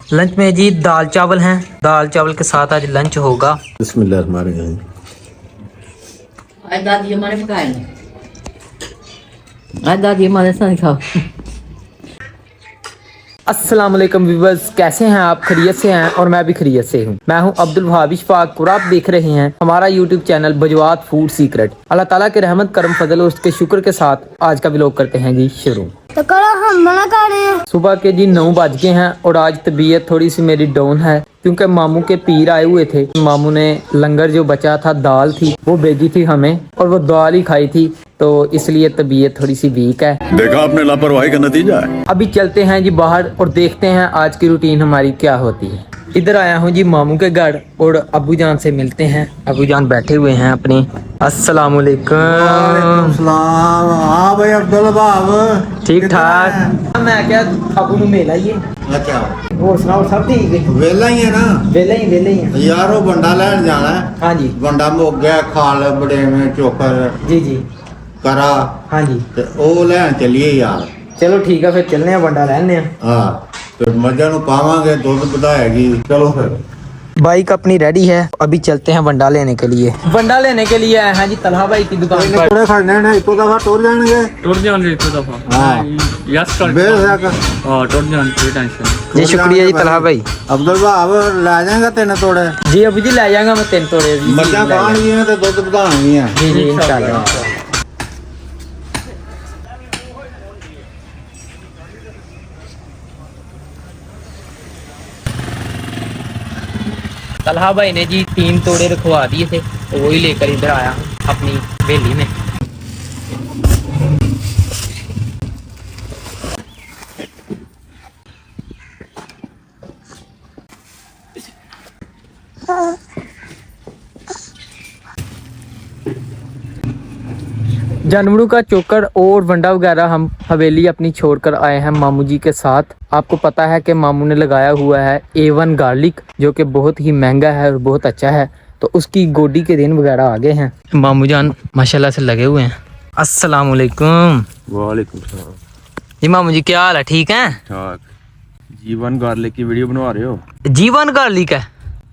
Lunch में जी दाल चावल हैं। दाल चावल के साथ आज लंच होगा। बिस्मिल्लाहिर्रहमानिर्रहीम। आज दादी हमारे पकाए हैं। आज दादी हमारे साथ खाओ। अस्सलाम वालेकुम व्यूअर्स, कैसे हैं आप? खैरियत से हैं? और मैं भी खैरियत से हूँ। मैं हूँ अब्दुल वहाब इशफाक और आप देख रहे हैं हमारा यूट्यूब चैनल बजवात फूड सीक्रेट। अल्लाह ताला के रहमत करम फजल और उसके शुक्र के साथ आज का व्लॉग करते हैं जी शुरू। तो करो, हम मना कर रहे हैं। सुबह के जी 9 बज गए हैं और आज तबीयत थोड़ी सी मेरी डाउन है क्योंकि मामू के पीर आए हुए थे। मामू ने लंगर जो बचा था, दाल थी, वो भेजी थी हमें और वो दाल ही खाई थी, तो इसलिए तबीयत थोड़ी सी वीक है। देखा आपने लापरवाही का नतीजा है। अभी चलते हैं जी बाहर और देखते हैं आज की रूटीन हमारी क्या होती है। इधर आया हूँ जी मामू के घर और अबू जान से मिलते हैं। अबू जान बैठे हुए हैं अपने। अस्सलाम वालेकुम। सलाम। हाँ भाई अब्दुल वहाब ठीक ठाक। मैं क्या अबू ਨੂੰ मिल आइए। अच्छा ਹੋਰ ਸੁਣਾਓ सब ठीक है? वेला ही है ना वेले ही हैं। यार वो बंडा लैन जाना है। हाँ जी बंडा मुक गया, खाल बड़े में चोकर जी जी करा हाँ जी ते ओ लैन चलिए यार। चलो ठीक है फिर चलने हैं, बंडा लेने हैं। हाँ तो मजा नु पावांगे, दुध बढ़ाएगी। चलो फिर बाइक अपनी रेडी है, अभी चलते हैं वंडा लेने के लिए। वंडा लेने के लिए आए हैं जी तलहा भाई की दुकान पर। थोड़े खड़ने ने इको दफा टूर जाएंगे। टूट जाएंगे एक दफा। हाँ यस कर बेशक टूट जाएंगे, कोई टेंशन। जी शुक्रिया जी तलहा भाई। अब्दुल वहाब ले जाएगा तेने थोड़े जी अभी जी ले जाएगा मैं 3 तोड़े जी। मजा खाएंगी ते दुध बढ़ाएंगी। जी जी इंशाल्लाह। तलहा भाई ने जी 3 तोड़े रखवा दिए थे, तो वही लेकर इधर आया हूँ अपनी हवेली में। जानवरों का चोकर और वंडा वगैरह हम हवेली अपनी छोड़कर आए हैं मामू जी के साथ। आपको पता है कि मामू ने लगाया हुआ है A1 गार्लिक, जो कि बहुत ही महंगा है और बहुत अच्छा है, तो उसकी गोडी के दिन वगैरह आ गए हैं। मामू जान माशाल्लाह से लगे हुए हैं। अस्सलाम वालेकुम। वालेकुम सलाम। जी मामू जी क्या हाल है? ठीक है? ठीक। जीवन गार्लिक की वीडियो बनवा रहे हो? जीवन गार्लिक है?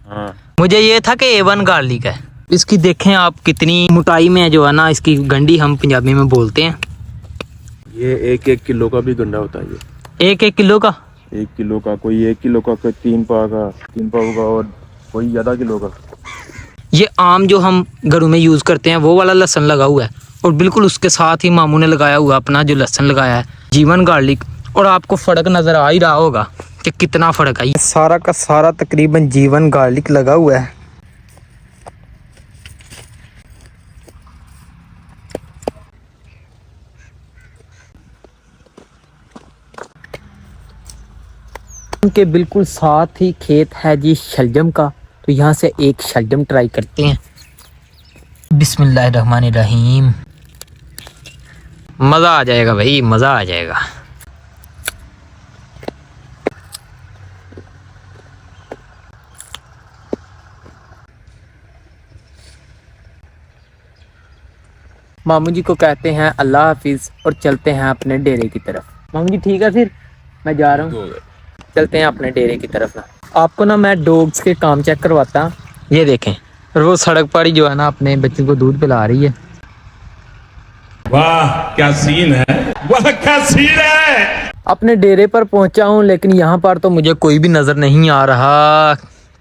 हाँ। मुझे ये था कि A1 गार्लिक है। इसकी देखें आप कितनी मोटाई में है, जो है ना इसकी गंडी हम पंजाबी में बोलते हैं। ये 1-1 किलो का भी गंडा होता है। ये 1-1 किलो का? 1 किलो का, कोई 1 किलो का, कोई 3 पाव का और कोई आधा किलो का। ये आम जो हम घरों में यूज़ करते हैं वो वाला लहसुन लगा हुआ है, और बिल्कुल उसके साथ ही मामू ने लगाया हुआ अपना जो लहसुन लगाया है जीवन गार्लिक। और आपको फ़र्क नज़र आ ही रहा होगा कि कितना फ़र्क है। सारा का सारा तकरीबन जीवन गार्लिक लगा हुआ है। के बिल्कुल साथ ही खेत है जी शलजम का, तो यहाँ से एक शलजम ट्राई करते हैं। बिस्मिल्लाहिर्रहमानिर्रहीम। मज़ा आ जाएगा भाई, मज़ा आ जाएगा। मामू जी को कहते हैं अल्लाह हाफिज़ और चलते हैं अपने डेरे की तरफ। मामू जी ठीक है, फिर मैं जा रहा हूँ, चलते हैं अपने डेरे की तरफ ना। आपको ना मैं डॉग्स के काम चेक करवाता। ये देखें, और वो सड़क पर ही जो है ना अपने बच्चों को दूध पिला रही है। वाह क्या सीन है, वाह क्या सीन है। अपने डेरे पर पहुंचा हूं, लेकिन यहाँ पर तो मुझे कोई भी नजर नहीं आ रहा।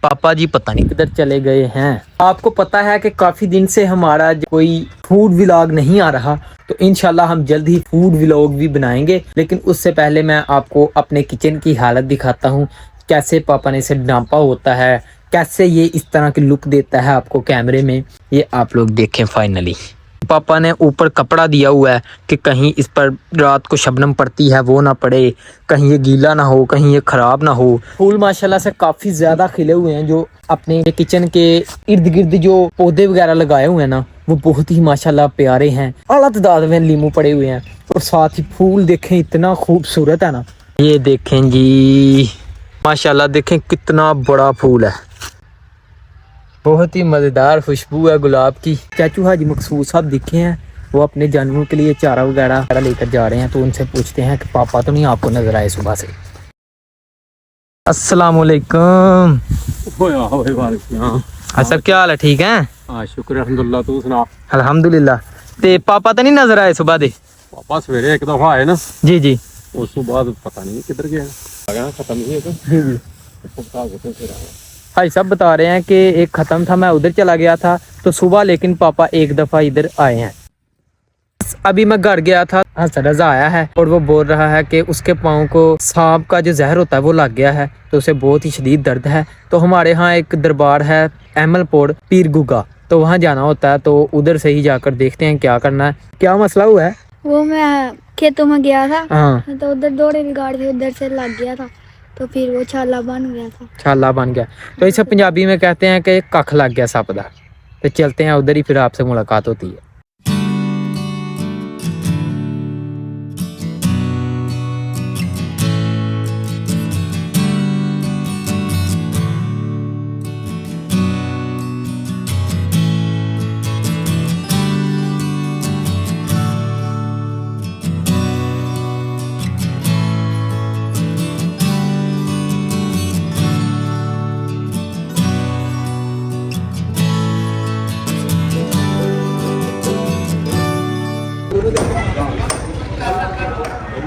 पापा जी पता नहीं किधर चले गए हैं। आपको पता है कि काफी दिन से हमारा कोई फूड व्लॉग नहीं आ रहा, तो इंशाल्लाह हम जल्द ही फूड व्लॉग भी बनाएंगे। लेकिन उससे पहले मैं आपको अपने किचन की हालत दिखाता हूँ, कैसे पापा ने इसे ढांपा होता है, कैसे ये इस तरह की लुक देता है आपको कैमरे में। ये आप लोग देखें। फाइनली पापा ने ऊपर कपड़ा दिया हुआ है कि कहीं इस पर रात को शबनम पड़ती है वो ना पड़े, कहीं ये गीला ना हो, कहीं ये खराब ना हो। फूल माशाल्लाह से काफ़ी ज़्यादा खिले हुए हैं। जो अपने किचन के इर्द गिर्द जो पौधे वगैरह लगाए हुए हैं ना, वो बहुत ही माशाल्लाह प्यारे हैं। आला तादाद में नींबू पड़े हुए हैं, और साथ ही फूल देखें इतना खूबसूरत है ना। ये देखें जी माशाल्लाह, देखें कितना बड़ा फूल है, बहुत ही मज़ेदार खुशबू है गुलाब की। चाचू हाजी मकसूद साहब दिखे हैं, वो अपने जानवरों के लिए चारा वगैरह लेकर जा रहे हैं, तो उनसे पूछते हैं कि पापा तो नहीं आपको नजर आए सुबह से। अस्सलाम वालेकुम। ਹੋਇਆ ਹੋਏ ਵਾਲਿਆਂ असर क्या हाल है? ठीक है ਹਾਂ ਸ਼ੁਕਰ ਅਲਹਮਦੁਲਿਲਾ ਤੂੰ ਸੁਣਾ अल्हम्दुलिल्लाह। ते पापा तो नहीं नजर आए सुबह दे? ਪਾਪਾ ਸਵੇਰੇ ਇੱਕ ਦਫਾ ਆਏ ਨਾ जी जी ਉਸ ਤੋਂ ਬਾਅਦ ਪਤਾ ਨਹੀਂ ਕਿੱਧਰ ਗਏ ਆ ਗਿਆ ਖਤਮ ਹੀ ਇੱਕ ਪਤਾ ਕਿੱਥੇ ਫਿਰ ਆਇਆ भाई साहब बता रहे हैं कि एक ख़त्म था, मैं उधर चला गया था तो सुबह, लेकिन पापा एक दफ़ा इधर आए हैं। अभी मैं घर गया था, हसन रज़ा आया है और वो बोल रहा है कि उसके पाँव को सांप का जो जहर होता है वो लग गया है, तो उसे बहुत ही शदीद दर्द है। तो हमारे यहाँ एक दरबार है अहमलपोड़ पीर गुगा, तो वहाँ जाना होता है, तो उधर से ही जाकर देखते हैं क्या करना है। क्या मसला हुआ है? वो मैं खेतों में गया था हाँ तो उधर दौड़े बिगाड़ के उधर से लग गया था, तो फिर वो छाला बन गया था। छाला बन गया, तो इसे पंजाबी में कहते हैं कि कख लग गया सप दा। तो चलते हैं उधर ही, फिर आपसे मुलाकात होती है।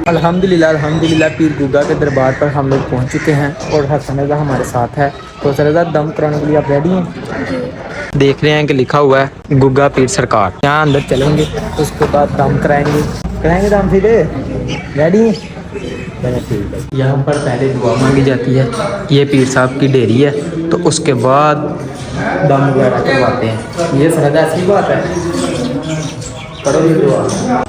अल्हम्दुलिल्लाह अल्हम्दुलिल्लाह पीर गुगा के दरबार पर हम लोग पहुंच चुके हैं और हसन रज़ा हमारे साथ है। तो हसन रज़ा, दम कराने के लिए आप रेडी हैं? देख रहे हैं कि लिखा हुआ है गुगा पीर सरकार। यहाँ अंदर चलेंगे, उसके बाद दम कराएंगे दम। फिर रेडी हैं? यहाँ पर पहले दुआ मांगी जाती है, ये पीर साहब की डेरी है, तो उसके बाद दम वगैरह करवाते हैं। ये सरदा ऐसी बात है, करो ये दुआ।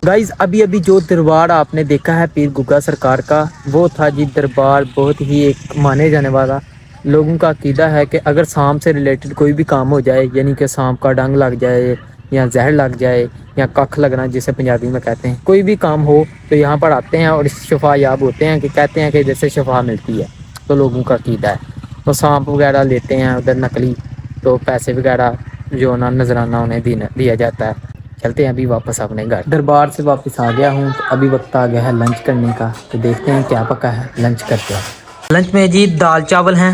गाइज अभी अभी जो दरबार आपने देखा है पीर गुगा सरकार का, वो था जी दरबार बहुत ही एक माने जाने वाला। लोगों का अकीदा है कि अगर सांप से रिलेटेड कोई भी काम हो जाए, यानी कि सांप का डंग लग जाए या जहर लग जाए या कख लगना जिसे पंजाबी में कहते हैं, कोई भी काम हो तो यहाँ पर आते हैं और शफा याब होते हैं, कि कहते हैं कि इधर से शफा मिलती है। तो लोगों का अकीदा है, तो सांप वगैरह लेते हैं उधर नकली, तो पैसे वगैरह जो ना नजराना उन्हें दिया जाता है। चलते हैं अभी वापस अपने घर। दरबार से वापस आ गया हूँ, तो अभी वक्त आ गया है लंच करने का, तो देखते हैं क्या पका है, लंच करते हैं। लंच में जी दाल चावल हैं,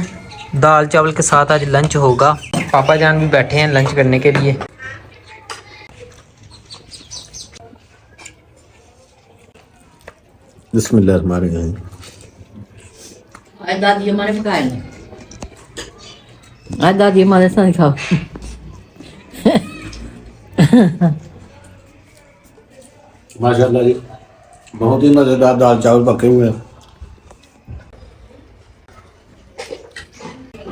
दाल चावल के साथ आज लंच होगा। पापा जान भी बैठे हैं लंच करने के लिए। बिस्मिल्लाहिर्रहमानिर्रहीम। आज दादी हमारे पकाए नहीं, आज दादी हमारे साथ खाओ। माशाल्लाह जी, बहुत ही मज़ेदार दाल चावल पके हुए हैं।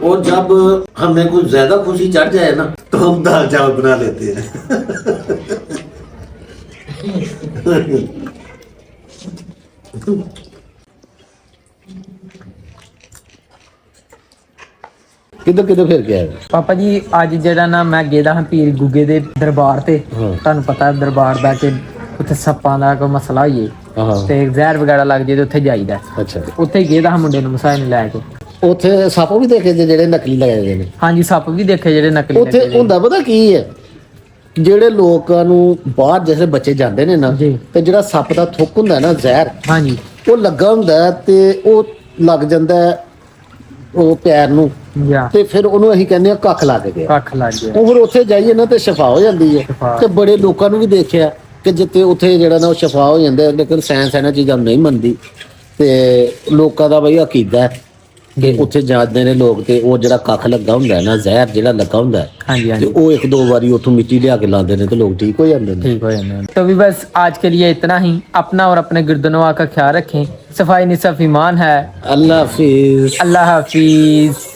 और जब हमें कुछ ज्यादा खुशी चढ़ जाए ना, तो हम दाल चावल बना लेते हैं। किधर किधर फिर गया है पापा जी ਅੱਜ ਜਿਹੜਾ ਨਾ ਮੈਂ ਗਿਆ ਹਾਂ ਪੀਰ ਗੁੱਗੇ ਦੇ ਦਰਬਾਰ ਤੇ। ਤੁਹਾਨੂੰ ਪਤਾ ਹੈ ਦਰਬਾਰ ਦਾ ਕਿ ਉੱਥੇ ਸੱਪਾਂ ਦਾ ਕੋਈ ਮਸਲਾ ਹੋਈਏ ਤੇ ਜ਼ਹਿਰ ਵਗੈਰਾ ਲੱਗ ਜੇ ਤੇ ਉੱਥੇ ਜਾਈਦਾ। ਅੱਛਾ, ਉੱਥੇ ਗਿਆ ਹਾਂ ਮੁੰਡੇ ਨੂੰ ਮਸਾਇਨ ਲੈ ਕੇ। ਉੱਥੇ ਸੱਪ ਵੀ ਦੇਖੇ ਜਿਹੜੇ ਨਕਲੀ ਲਗਾਏ ਗਏ ਨੇ? ਹਾਂਜੀ ਸੱਪ ਵੀ ਦੇਖੇ ਜਿਹੜੇ ਨਕਲੀ ਉੱਥੇ ਲੱਗੇ ਨੇ। ਹੁੰਦਾ ਪਤਾ ਕੀ ਹੈ, ਜਿਹੜੇ ਲੋਕਾਂ ਨੂੰ ਬਾਹਰ ਜਿਹੜੇ ਬੱਚੇ ਜਾਂਦੇ ਨੇ ਨਾ, ਜੀ। ਤੇ ਜਿਹੜਾ ਸੱਪ ਦਾ ਥੁੱਕ ਹੁੰਦਾ ਨਾ ਜ਼ਹਿਰ, ਹਾਂਜੀ ਉਹ ਲੱਗਾ ਹੁੰਦਾ ਹੈ ਤੇ ਉਹ ਲੱਗ ਜਾਂਦਾ ਹੈ ਉਹ ਪੈਰ ਨੂੰ, ਯਾ ਤੇ ਫਿਰ ਉਹਨੂੰ ਅਸੀਂ ਕਹਿੰਦੇ ਆ ਕੱਖ ਲੱਗ ਗਿਆ। ਕੱਖ ਲੱਗ ਗਿਆ। ਉਹ ਫਿਰ ਉੱਥੇ ਜਾਈਏ ਨਾ ਤੇ ਸ਼ਫਾ ਹੋ ਜਾਂਦੀ ਹੈ। ਸ਼ਿਫਾ। ਤੇ ਬੜੇ ਲੋਕਾਂ ਨੂੰ ਵੀ ਦੇਖਿਆ ਕਿ ਜਿੱਥੇ ਉੱਥੇ ਜਿਹੜਾ ਨਾ ਉਹ ਸ਼ਫਾ ਹੋ ਜਾਂਦਾ ਹੈ, ਲੇਕਿਨ ਸਾਇੰਸ ਇਹਨਾਂ ਚੀਜ਼ਾਂ ਨੂੰ ਨਹੀਂ ਮੰਨਦੀ। ਤੇ ਲੋਕਾਂ ਦਾ ਬਈ ਅਕੀਦਾ ਹੈ ਕਿ ਉੱਥੇ ਜਾਂਦੇ ਨੇ ਲੋਕ, ਤੇ ਉਹ ਜਿਹੜਾ ਕੱਖ ਲੱਗਾ ਹੁੰਦਾ ਹੈ ਨਾ, ਜ਼ਹਿਰ ਜਿਹੜਾ ਲੱਗਾ ਹੁੰਦਾ ਹੈ, ਹਾਂਜੀ ਤੇ ਹਾਂਜੀ ਉਹ ਇੱਕ ਦੋ ਵਾਰੀ ਉੱਥੋਂ ਮਿੱਟੀ ਲਿਆ ਕੇ ਲਾਉਂਦੇ ਨੇ ਤੇ ਲੋਕ ठीक हो जाते हैं। ठीक हो जाए। तो भी बस आज के लिए इतना ही। अपना और अपने गिरदनवा का ख्याल रखें। सफाई निसफ ईमान है। अल्लाह हाफिज। अल्लाह हाफिज।